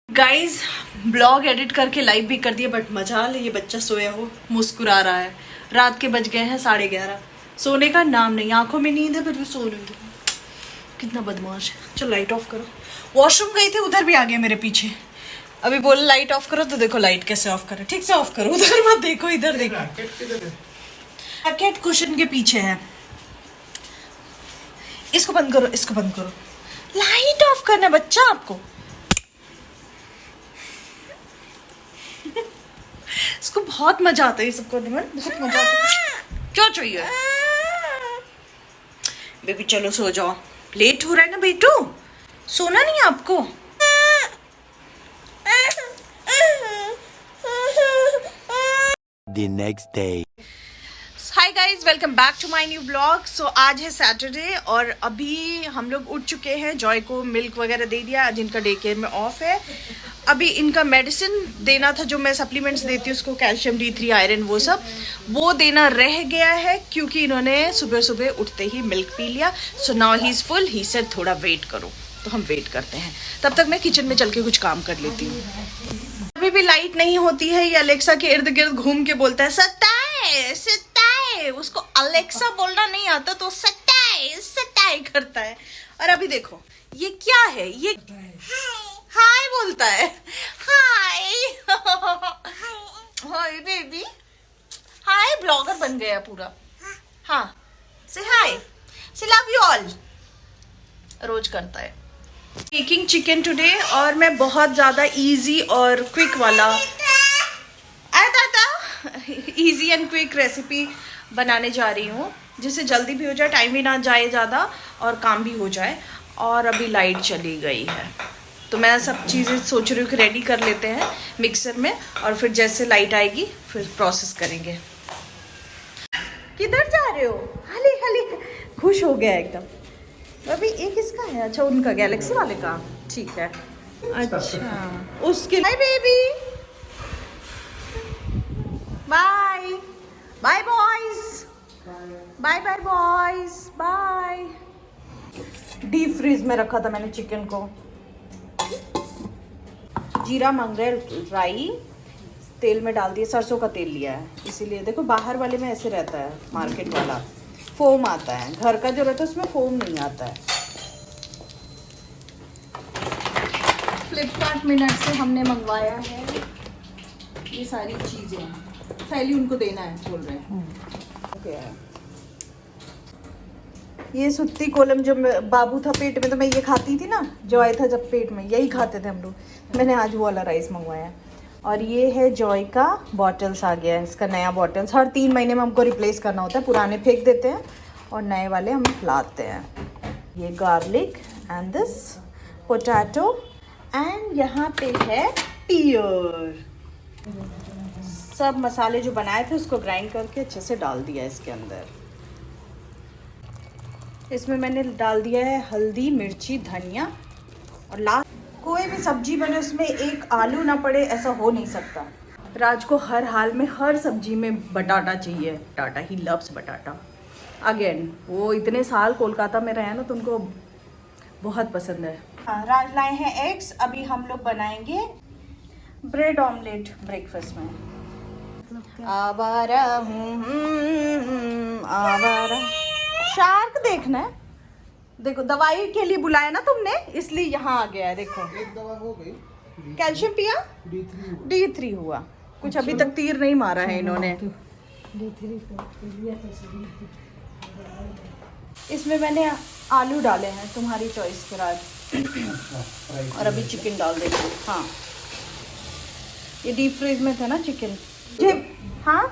Guys blog edit करके live भी कर दिया, बट मजाल ये बच्चा सोया हो मुस्कुरा रहा है। रात के बज गए हैं 11:30, सोने का नाम नहीं, आंखों में नींद है फिर भी सो रही हूँ। कितना बदमाश है। चलो लाइट ऑफ करो। वॉशरूम गई थी, उधर भी आ गए मेरे पीछे। अभी बोल लाइट ऑफ करो तो देखो लाइट कैसे ऑफ करे। ठीक से ऑफ करो, उधर मत देखो, इधर देखो। रैकेट कुशन के पीछे है। इसको बंद करो, इसको बंद करो। लाइट ऑफ करना बच्चा आपको। इसको बहुत मजा आता है ये सब करने में, बहुत मजा आता है। क्या चाहिए बेबी? चलो सो जाओ, लेट हो रहा है ना बेटू, सोना नहीं है आपको? The next day. Hi guys, welcome back to my new blog. So आज है सैटरडे और अभी हम लोग उठ चुके हैं। जॉय को मिल्क वगैरह दे दिया, आज इनका डे केयर में ऑफ है। अभी इनका मेडिसिन देना था, जो मैं सप्लीमेंट्स देती हूँ उसको, कैल्शियम D3 आयरन वो सब, वो देना रह गया है क्योंकि इन्होंने सुबह सुबह उठते ही मिल्क पी लिया। So now he is full. He said थोड़ा वेट करो, तो हम वेट करते हैं। तब तक मैं किचन में चल के कुछ काम कर लेती हूँ। अभी भी लाइट नहीं होती है, ये अलेक्सा के इर्द गिर्द घूम के बोलता है सत्ताए सत्ताए। उसको अलेक्सा बोलना नहीं आता तो सत्ताए सत्ताए करता है। और अभी देखो ये क्या है, ये हाय बोलता है। हाय हाय बेबी, हाय। ब्लॉगर बन गया पूरा। हाँ से हाय, से लव यू ऑल, रोज करता है। मेकिंग चिकन टुडे, और मैं बहुत ज़्यादा इजी और क्विक वाला इजी एंड क्विक रेसिपी बनाने जा रही हूँ, जिससे जल्दी भी हो जाए, टाइम भी ना जाए ज़्यादा और काम भी हो जाए। और अभी लाइट चली गई है तो मैं सब चीज़ें सोच रही हूँ कि रेडी कर लेते हैं मिक्सर में, और फिर जैसे लाइट आएगी फिर प्रोसेस करेंगे। किधर जा रहे हो? हली हली खुश हो गया एकदम। अभी एक इसका है, अच्छा उनका गैलेक्सी वाले का, ठीक है। अच्छा उसके लिए baby, bye bye boys, bye bye boys, bye. Deep freeze में रखा था मैंने चिकन को। जीरा मांग रहे, राई तेल में डाल दिया, सरसों का तेल लिया है इसीलिए। देखो बाहर वाले में ऐसे रहता है, मार्केट वाला फोम आता है, घर का जो रहता है उसमें फोम नहीं आता है। फ्लिपकार्ट मिनट से हमने मंगवाया है ये सारी चीज़ें। थैली उनको देना है बोल रहे हैं। ओके, ये सुत्ती कोलम जो बाबू था पेट में तो मैं ये खाती थी ना, जॉय था जब पेट में, यही खाते थे हम लोग। मैंने आज वो वाला राइस मंगवाया। और ये है जॉय का बॉटल्स आ गया है, इसका नया बॉटल्स। हर 3 महीने में हमको रिप्लेस करना होता है, पुराने फेंक देते हैं और नए वाले हम लाते हैं। ये garlic and this potato, and यहाँ पे है पियर। सब मसाले जो बनाए थे उसको ग्राइंड करके अच्छे से डाल दिया इसके अंदर। इसमें मैंने डाल दिया है हल्दी, मिर्ची, धनिया। और लास्ट, कोई भी सब्जी बने उसमें एक आलू ना पड़े ऐसा हो नहीं सकता। राज को हर हाल में हर सब्जी में बटाटा चाहिए। टाटा, ही लव्स बटाटा। अगेन वो इतने साल कोलकाता में रहे ना तो उनको बहुत पसंद है। राज लाए हैं एग्स, अभी हम लोग बनाएंगे ब्रेड ऑमलेट ब्रेकफास्ट में। आवारा आवारा शार्क देखना है। देखो दवाई के लिए बुलाया ना तुमने, इसलिए यहाँ आ गया है। देखो एक दवा हो गई, कैल्शियम पिया, D3 हुआ। कुछ अभी तक तीर नहीं मारा है इन्होंने। इसमें मैंने आलू डाले हैं, तुम्हारी चॉइस के राज। और अभी चिकन डाल देंगे। हाँ ये डीप फ्रीज में था ना चिकन। हाँ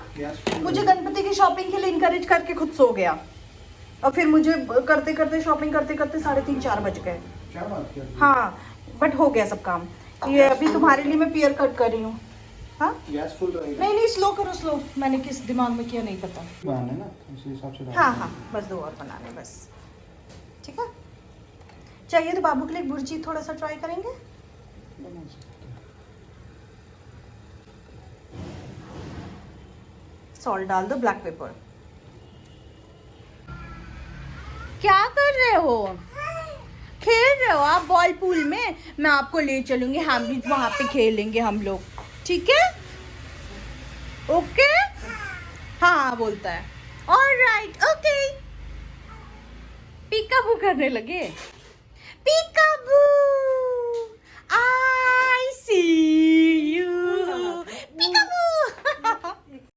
मुझे गणपति की शॉपिंग के लिए इनकरेज करके खुद सो गया, और फिर मुझे करते करते शॉपिंग करते करते 3:30-4 बज गए। हाँ बट हो गया सब काम। ये अभी तुम्हारे लिए मैं पियर कट कर रही हूँ। हाँ गैस फुल रहेगा। नहीं स्लो करो, स्लो। मैंने किस दिमाग में किया नहीं पता। बनाने ना उसी हिसाब से। हाँ हाँ बस 2 और बनाने बस, ठीक है। चाहिए तो बाबू के लिए भुर्जी थोड़ा सा ट्राई करेंगे। सॉल्ट डाल दो, ब्लैक पेपर। क्या कर रहे हो? खेल रहे हो आप बॉल पूल में? मैं आपको ले चलूंगी, हम भी वहां पे खेलेंगे हम लोग, ठीक है? ओके? हाँ बोलता है। Alright, okay. पीकाबू करने लगे। पीकाबू, आई सी यू। पीकाबू।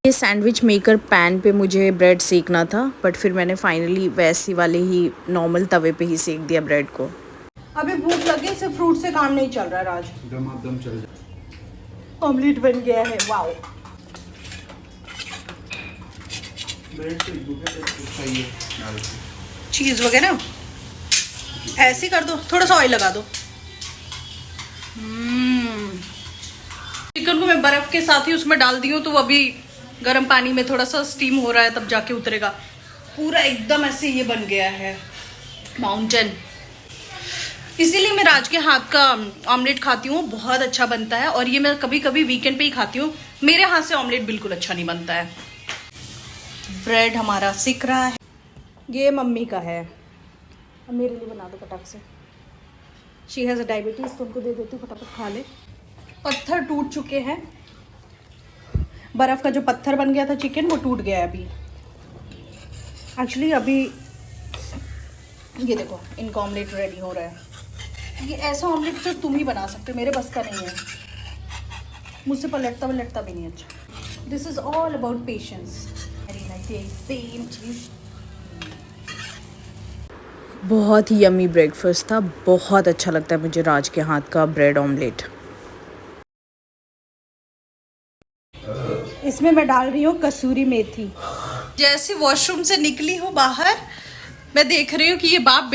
ये सैंडविच मेकर पैन पे मुझे ब्रेड सेकना था, बट फिर मैंने फाइनली वैसी वाले ही नॉर्मल तवे पे ही सेक दिया ब्रेड को। अभी भूख लगे, सिर्फ फ्रूट से काम नहीं चल रहा है राज। दम चल जाए। ऑमलेट बन गया है, वाओ। ब्रेड से चाहिए चीज वगैरह ऐसे कर दो, थोड़ा सा ऑयल लगा दो। चिकन को मैं बर्फ के साथ ही उसमें डाल दी हूँ, तो अभी गर्म पानी में थोड़ा सा स्टीम हो रहा है, तब जाके उतरेगा। पूरा एकदम ऐसे ये बन गया है माउंटेन। इसीलिए मैं राज के हाथ का ऑमलेट खाती हूँ, बहुत अच्छा बनता है। और ये मैं कभी कभी वीकेंड पे ही खाती हूँ। मेरे हाथ से ऑमलेट बिल्कुल अच्छा नहीं बनता है। ब्रेड हमारा सिक रहा है। ये मम्मी का है, अब मेरे लिए बना दो फटाक से। शी हैज़ अ डायबिटीज़, तो उनको दे देती हूँ, फटाफट खा ले। पत्थर टूट चुके हैं। बर्फ़ का जो पत्थर बन गया था चिकन, वो टूट गया है अभी। एक्चुअली अभी ये देखो, इनका ऑमलेट रेडी हो रहा है। ये ऐसा ऑमलेट तो तुम ही बना सकते हो, मेरे बस का नहीं है। मुझसे पलटता भी नहीं अच्छा। This is all about patience. Same चीज़। बहुत ही यम्मी ब्रेकफास्ट था, बहुत अच्छा लगता है मुझे राज के हाथ का ब्रेड ऑमलेट। इसमें मैं डाल रही हूँ कसूरी मेथी। जैसे वॉशरूम से निकली हूँ बाहर, मैं देख रही हूँ कि ये बाप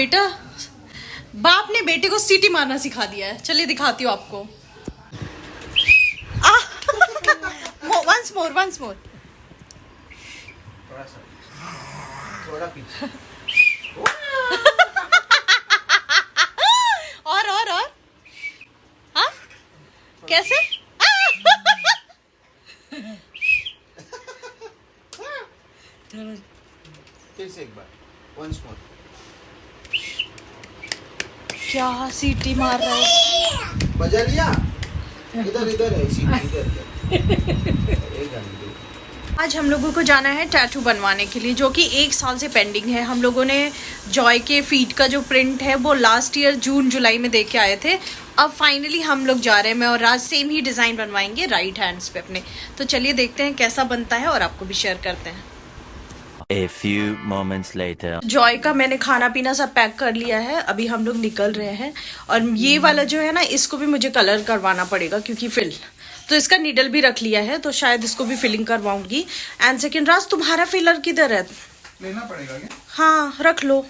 ने बेटे को सीटी मारना सिखा दिया है। चलिए दिखाती हूँ आपको। Once more. थोड़ा पीछे। और हाँ, कैसे? फिर से एक बार, वंस मोर। क्या सीटी मार रहा है? बजा लिया। इधर है सीटी, इधर। आज हम लोगों को जाना है टैटू बनवाने के लिए, जो कि 1 साल से पेंडिंग है। हम लोगों ने जॉय के फीट का जो प्रिंट है वो लास्ट ईयर जून जुलाई में दे के आए थे। अब फाइनली हम लोग जा रहे हैं। मैं और राज सेम ही डिज़ाइन बनवाएंगे राइट हैंड्स पे अपने। तो चलिए देखते हैं कैसा बनता है और आपको भी शेयर करते हैं। A few moments later. Joy का मैंने खाना पीना सब पैक कर लिया है, अभी हम लोग निकल रहे हैं। और ये वाला जो है ना, इसको भी मुझे कलर करवाना पड़ेगा, क्योंकि तो इसका नीडल भी रख लिया है, तो शायद इसको भी फिलिंग करवाऊंगी। एंड सेकेंड, राज तुम्हारा फिलर किधर है? लेना पड़ेगा क्या? हाँ रख लो।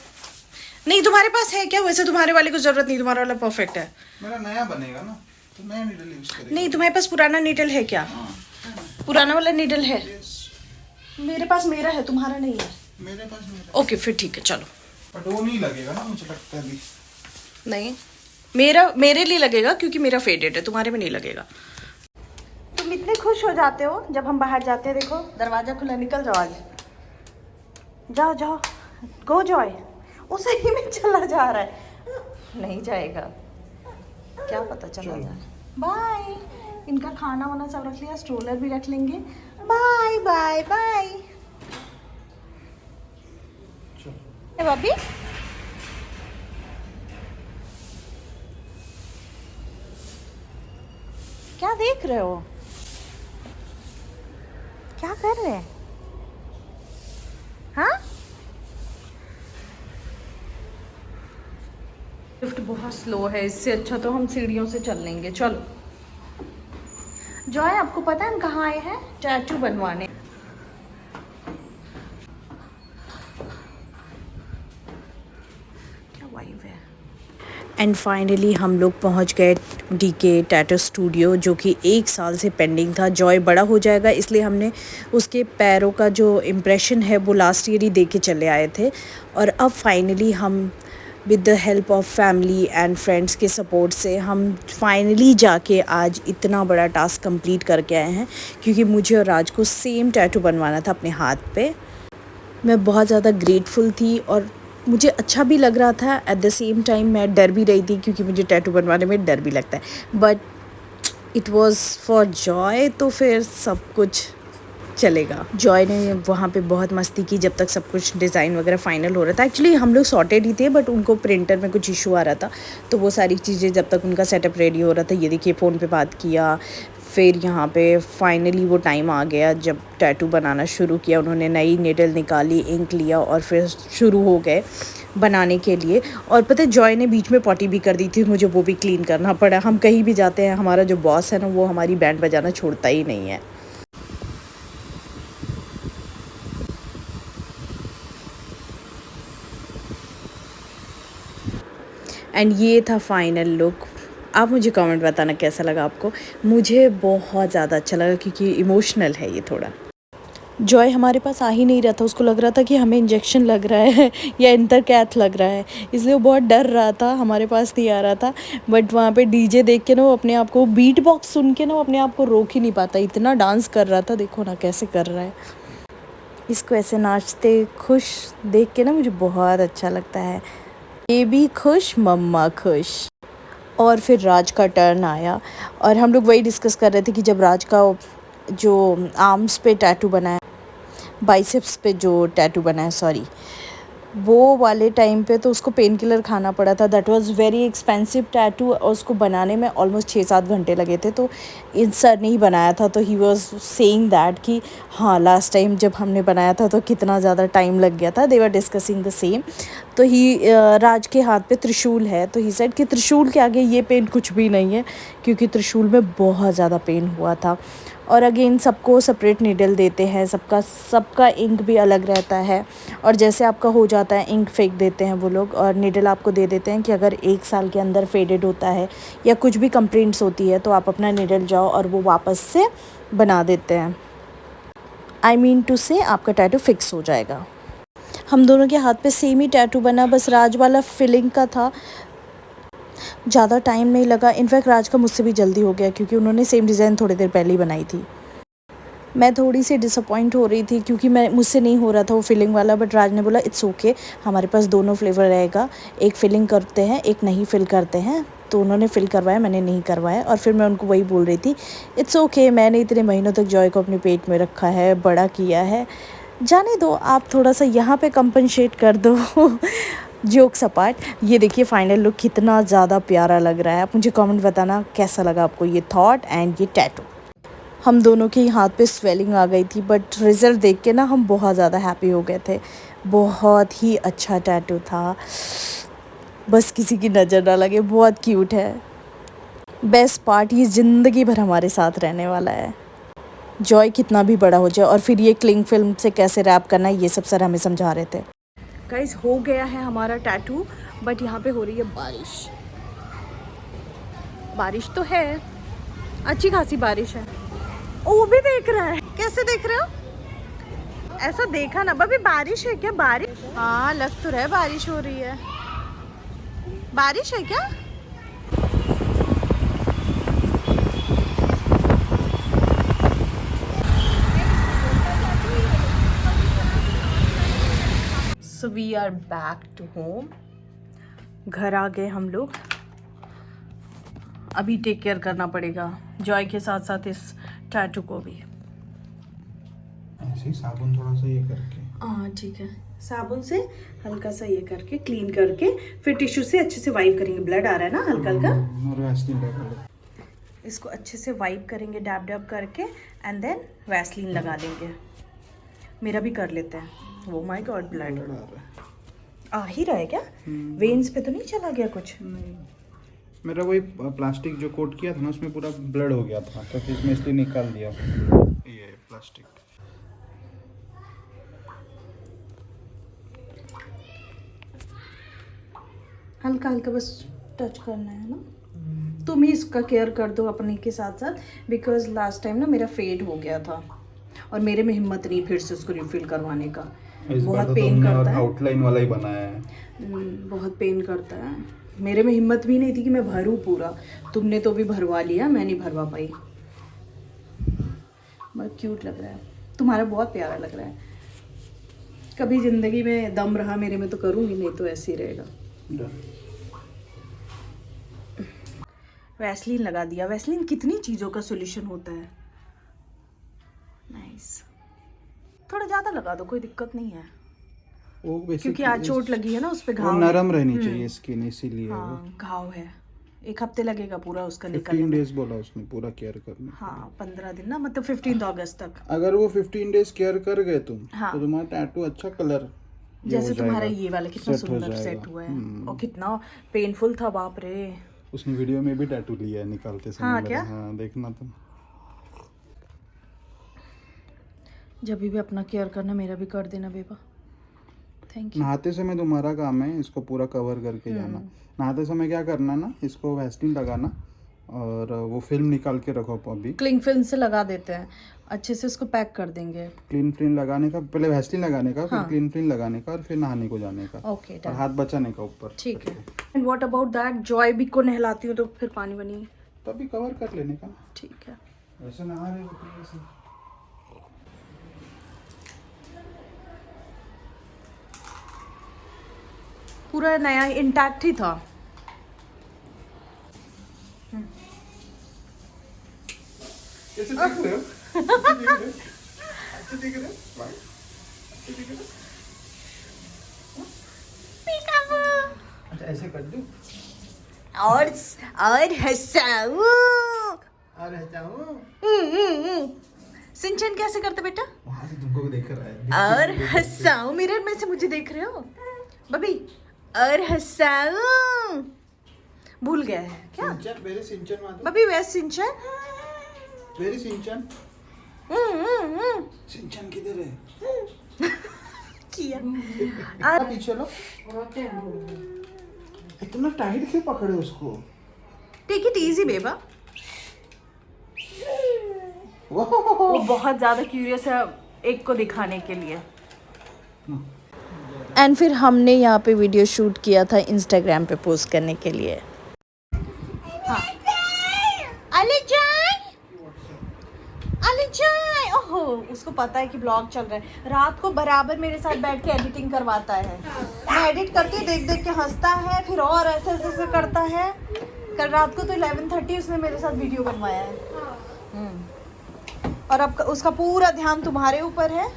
नहीं तुम्हारे पास है क्या? वैसे तुम्हारे वाले को जरूरत नहीं, तुम्हारा वाला परफेक्ट है। मेरा नया बनेगा ना, तो नया नीडल यूज करेंगे। नहीं तुम्हारे पास पुराना नीडल है क्या? पुराना वाला नीडल है? मेरे पास मेरा है, तुम्हारा नहीं है। मेरे पास मेरा। ओके फिर ठीक है, चलो। बट वो नहीं लगेगा ना, मुझे लगता है अभी। नहीं मेरे लिए लगेगा, क्योंकि मेरा फेडेड है, तुम्हारे में नहीं लगेगा। तुम इतने खुश हो जाते हो जब हम बाहर जाते हैं। देखो दरवाजा खुला, निकल जाओ आज। जाओ गो जॉय। वो सही में चला जा रहा है। नहीं जाएगा, क्या पता चला जाए। बाय। इनका खाना वाना सब रख लिया, स्ट्रोलर भी रख लेंगे। Bye bye bye. ए बॉबी, क्या देख रहे हो? क्या कर रहे हैं? हाँ, लिफ्ट बहुत स्लो है, इससे अच्छा तो हम सीढ़ियों से चल लेंगे। चलो जॉय, आपको पता है हम कहाँ आए हैं? टैटू बनवाने। क्या वाइब है। एंड फाइनली हम लोग पहुंच गए डीके टैटू स्टूडियो, जो कि 1 साल से पेंडिंग था। जॉय बड़ा हो जाएगा, इसलिए हमने उसके पैरों का जो इम्प्रेशन है वो लास्ट ईयर ही दे के चले आए थे। और अब फाइनली हम with the help of family and friends के सपोर्ट से हम फाइनली जाके आज इतना बड़ा टास्क कंप्लीट करके आए हैं, क्योंकि मुझे और राज को सेम टैटू बनवाना था अपने हाथ पे। मैं बहुत ज़्यादा ग्रेटफुल थी और मुझे अच्छा भी लग रहा था, एट द सेम टाइम मैं डर भी रही थी क्योंकि मुझे टैटू बनवाने में डर भी लगता है, but it was for Joy, तो फिर सब कुछ चलेगा। जॉय ने वहाँ पे बहुत मस्ती की जब तक सब कुछ डिज़ाइन वगैरह फाइनल हो रहा था। एक्चुअली हम लोग सॉर्टेड ही थे, बट उनको प्रिंटर में कुछ इशू आ रहा था, तो वो सारी चीज़ें जब तक उनका सेटअप रेडी हो रहा था, ये देखिए फ़ोन पे बात किया, फिर यहाँ पे फाइनली वो टाइम आ गया जब टैटू बनाना शुरू किया। उन्होंने नई नीडल निकाली, इंक लिया और फिर शुरू हो गए बनाने के लिए। और पता है जॉय ने बीच में पॉटी भी कर दी थी, मुझे वो भी क्लीन करना पड़ा। हम कहीं भी जाते हैं, हमारा जो बॉस है ना, वो हमारी बैंड बजाना छोड़ता ही नहीं है। एंड ये था फाइनल लुक। आप मुझे कमेंट बताना कैसा लगा आपको। मुझे बहुत ज़्यादा अच्छा लगा क्योंकि इमोशनल है ये थोड़ा। जॉय हमारे पास आ ही नहीं रहा था, उसको लग रहा था कि हमें इंजेक्शन लग रहा है या इंटरकैथ लग रहा है, इसलिए वो बहुत डर रहा था, हमारे पास नहीं आ रहा था। बट वहाँ पे डीजे देख के ना वो अपने आप को, बीट बॉक्स सुन के ना वो अपने आप को रोक ही नहीं पाता, इतना डांस कर रहा था। देखो ना कैसे कर रहा है, इसको ऐसे नाचते खुश देख के ना मुझे बहुत अच्छा लगता है। ये भी खुश, मम्मा खुश। और फिर राज का टर्न आया और हम लोग वही डिस्कस कर रहे थे कि जब राज का जो आर्म्स पे टैटू बना है, बाइसेप्स पे जो टैटू बना है, सॉरी, वो वाले टाइम पे तो उसको पेन किलर खाना पड़ा था। That was very expensive tattoo और उसको बनाने में ऑलमोस्ट 6-7 घंटे लगे थे। तो इन सर ने ही बनाया था, तो ही वाज सेइंग दैट कि हाँ लास्ट टाइम जब हमने बनाया था तो कितना ज़्यादा टाइम लग गया था। दे वर डिस्कसिंग द सेम। तो ही राज के हाथ पे त्रिशूल है, तो ही सेड कि त्रिशूल के आगे ये पेन कुछ भी नहीं है, क्योंकि त्रिशूल में बहुत ज़्यादा पेन हुआ था। और अगेन सबको सेपरेट नीडल देते हैं, सबका इंक भी अलग रहता है। और जैसे आपका हो जाता है, इंक फेंक देते हैं वो लोग और नीडल आपको दे देते हैं कि अगर 1 साल के अंदर फेडेड होता है या कुछ भी कंप्लेंट्स होती है तो आप अपना नीडल जाओ और वो वापस से बना देते हैं। आई मीन टू से आपका टैटू फिक्स हो जाएगा। हम दोनों के हाथ पे सेम ही टैटू बना, बस राज वाला फिलिंग का था, ज़्यादा टाइम नहीं लगा। इनफैक्ट राज का मुझसे भी जल्दी हो गया क्योंकि उन्होंने सेम डिज़ाइन थोड़ी देर पहले ही बनाई थी। मैं थोड़ी सी डिसअपॉइंट हो रही थी क्योंकि मुझसे नहीं हो रहा था वो फिलिंग वाला, बट राज ने बोला इट्स ओके, हमारे पास दोनों फ्लेवर रहेगा, एक फिलिंग करते हैं एक नहीं फिल करते हैं। तो उन्होंने फिल करवाया, मैंने नहीं करवाया। और फिर मैं उनको वही बोल रही थी इट्स ओके, मैंने इतने महीनों तक जॉय को अपने पेट में रखा है, बड़ा किया है, जाने दो, आप थोड़ा सा यहाँ पे कंपनसेट कर दो। जोक्स अपार्ट, ये देखिए फाइनल लुक कितना ज़्यादा प्यारा लग रहा है। आप मुझे कमेंट बताना कैसा लगा आपको ये थॉट एंड ये टैटू। हम दोनों के ही हाथ पे स्वेलिंग आ गई थी, बट रिज़ल्ट देख के ना हम बहुत ज़्यादा हैप्पी हो गए थे। बहुत ही अच्छा टैटू था, बस किसी की नज़र ना लगे। बहुत क्यूट है। बेस्ट पार्ट, ये ज़िंदगी भर हमारे साथ रहने वाला है। जॉय कितना भी बड़ा हो जाए। और फिर ये क्लिंग फिल्म से कैसे रैप करना है, ये सब सर हमें समझा रहे थे। गाइस हो गया है हमारा टैटू, बट यहाँ पे हो रही है बारिश। बारिश तो है, अच्छी खासी बारिश है। ओ वो भी देख रहा है, कैसे देख रहे हो? ऐसा देखा ना, अभी बारिश है क्या? बारिश, हाँ लग तो रहा है बारिश हो रही है। बारिश है क्या? So we are back to home. घर आ गए हम लोग। अभी टेक केयर करना पड़ेगा जॉय के साथ साथ इस टैटू को भी। ऐसे ही साबुन थोड़ा सा ये करके, हाँ ठीक है, साबुन से हल्का सा ये करके क्लीन करके फिर टिश्यू से अच्छे से वाइप करेंगे। ब्लड आ रहा है ना हल्का हल्का, और वैसलीन लगा इसको अच्छे से वाइप करेंगे डैब डैब करके, एंड देन वैसलीन लगा लेंगे। मेरा भी कर लेते हैं। वो माय गॉड, ब्लड आ ही रहा है क्या? वेन्स पे तो नहीं चला गया कुछ? नहीं, मेरा वही प्लास्टिक जो कोट किया था ना उसमें पूरा ब्लड हो गया था, तो फिर इसमें इसलिए निकाल दिया ये प्लास्टिक। हल्का हल्का बस टच करना है ना। तुम ही इसका केयर कर दो अपने के साथ साथ, बिकॉज लास्ट टाइम ना मेरा फेड हो गया था और मेरे में हिम्मत नहीं फिर से उसको रिफिल करवाने का। बहुत पेन करता है, आउटलाइन वाला ही बनाया है। बहुत पेन करता है। मेरे में हिम्मत भी नहीं थी कि मैं भरूं पूरा। तुमने तो भी भरवा लिया, मैं नहीं भरवा पाई। बहुत क्यूट लग रहा है, तुम्हारा बहुत प्यारा लग रहा है। कभी जिंदगी में दम रहा मेरे में तो करूंगी, नहीं तो ऐसे ही रहेगा। वैसलीन लगा दिया। वैसलीन कितनी चीजों का सॉल्यूशन होता है। नाइस। थोड़ा ज्यादा लगा दो, कोई दिक्कत नहीं है, वो क्योंकि आज चोट लगी है ना उस पे, वो घाव नरम रहनी चाहिए स्किन, इसीलिए हाँ, घाव है। 1 हफ्ते लगेगा पूरा उसका 15 निकलने में। डेज बोला उसने पूरा केयर करने। हाँ 15 दिन ना, मतलब 15 अगस्त तक। अगर वो 15 डेज केयर कर गए तुम, हाँ। तो तुम्हारा टैटू अच्छा कलर जैसे तुम्हारा ये वाला कितना सेट हो सुंदर जाएगा। सेट हुआ है, और कितना पेनफुल था, बाप रे। उसने वीडियो में भी टैटू लिया है निकालते समय। हाँ, मेरा। क्या? हाँ देखना तुम। जब भी अपना केयर करना मेरा भी कर देना बेबा। Thank you. नहाते समय तुम्हारा काम है इसको पूरा कवर करके जाना। नहाते समय क्या करना ना, इसको वैसलीन लगाना और वो फिल्म निकाल के रखो अभी। क्लिंग फिल्म से लगा देते हैं, अच्छे से उसको पैक कर देंगे। क्लीन फिल्म लगाने का, पहले वैसलीन लगाने का, फिर हाँ। क्लीन फिल्म लगाने का, और फिर नहाने को जाने का, ओके और हाथ बचाने का ऊपर। ठीक है। And what about that, Joy भी को नहलाती हूँ तो फिर पानी बनी। तभी कवर कर लेने का। ठीक है। वैसे नहा रहे हो तो ऐसे। पूरा नया इंटैक्ट ही था। कैसे देख रहे हो? अच्छे दिख रहे हो? भाई, अच्छे दिख रहे हो? अच्छा ऐसे कर दूं? और हंसाऊ। अरे जाओ। सिंचन कैसे करते बेटा? वहाँ से तुमको भी देख रहा है। और हंसाऊ, मिरर में से मुझे देख रहे हो बबी? और हंसाऊ। भूल गया है क्या सिंचन, मेरे सिंचन माधव। बबी? वैसे सिंचन। मेरी सिंचन। सिंचन किधर है? किया। पीछे लो। इतना टाइट क्यों पकड़े उसको? टेक इट इजी बेबा। वो वो बहुत ज्यादा क्यूरियस है एक को दिखाने के लिए। एंड फिर हमने यहाँ पे वीडियो शूट किया था इंस्टाग्राम पे पोस्ट करने के लिए। अले जाए, ओहो उसको पता है कि ब्लॉग चल रहा है। रात को बराबर मेरे साथ बैठ के एडिटिंग करवाता है। मैं एडिट करती हूँ, देख देख के हंसता है, फिर और ऐसे ऐसे ऐसे करता है। कल रात को तो 11:30 उसने मेरे साथ वीडियो बनवाया है। और अब उसका पूरा ध्यान तुम्हारे ऊपर है।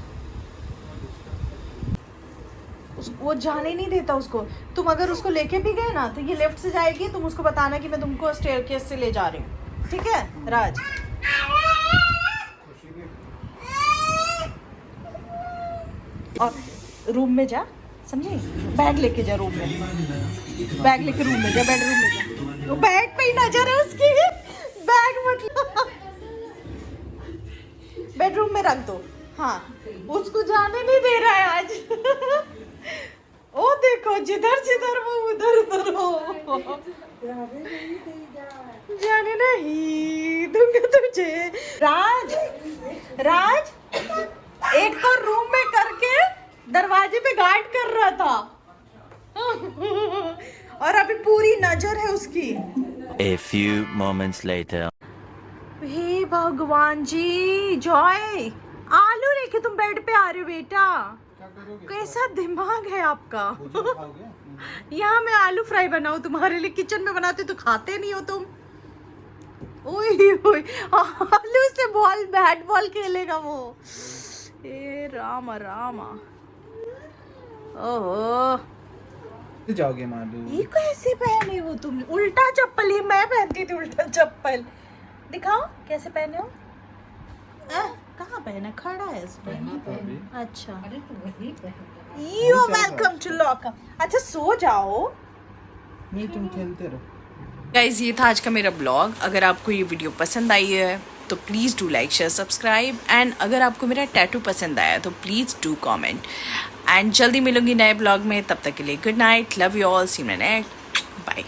वो जाने नहीं देता उसको। तुम अगर उसको लेके भी गए ना तो ये लेफ्ट से जाएगी, तुम उसको बताना कि मैं तुमको स्टेयरकेस से ले जा रही हूँ, ठीक है राज? और रूम में जा, समझे? बैग लेके जा रूम में, बैग लेके रूम में जा, बेडरूम में जा। वो बैग पे ही नजर है उसकी, बैग मतलब बेडरूम में रख दो। हाँ उसको जाने नहीं दे रहा है आज। ओ देखो, जिधर जिधर वो उधर उधर हो। जाने नहीं दूंगा तुझे। राज, राज एक तो रूम में करके दरवाजे पे गार्ड कर रहा था और अभी पूरी नजर है उसकी। A few moments later. हे भगवान जी, जॉय आलू लेके तुम बेड पे आ रहे हो बेटा? कैसा दिमाग है आपका? यहाँ मैं आलू फ्राई बनाऊं तुम्हारे लिए, किचन में बनाते तो खाते नहीं हो तुम। ओए ओए, आलू से बॉल, बैट बॉल खेलेगा वो। ए रामा रामा, ओहो जाओगे मालू? ये कैसे पहने हो तुम? उल्टा चप्पल, ये मैं पहनती थी उल्टा चप्पल। दिखाओ कैसे पहने हो। कहाँ पहना? खड़ा है इस पे। अच्छा, यू वेलकम टू लॉकअप। अच्छा सो जाओ। नहीं तुम खेलते रहो। गाइज ये था आज का मेरा ब्लॉग। अगर आपको ये वीडियो पसंद आई है तो please do like share subscribe, and अगर आपको मेरा टैटू पसंद आया तो प्लीज़ डू कमेंट। एंड जल्दी मिलूंगी नए ब्लॉग में, तब तक के लिए good night, love you all, see you next, bye.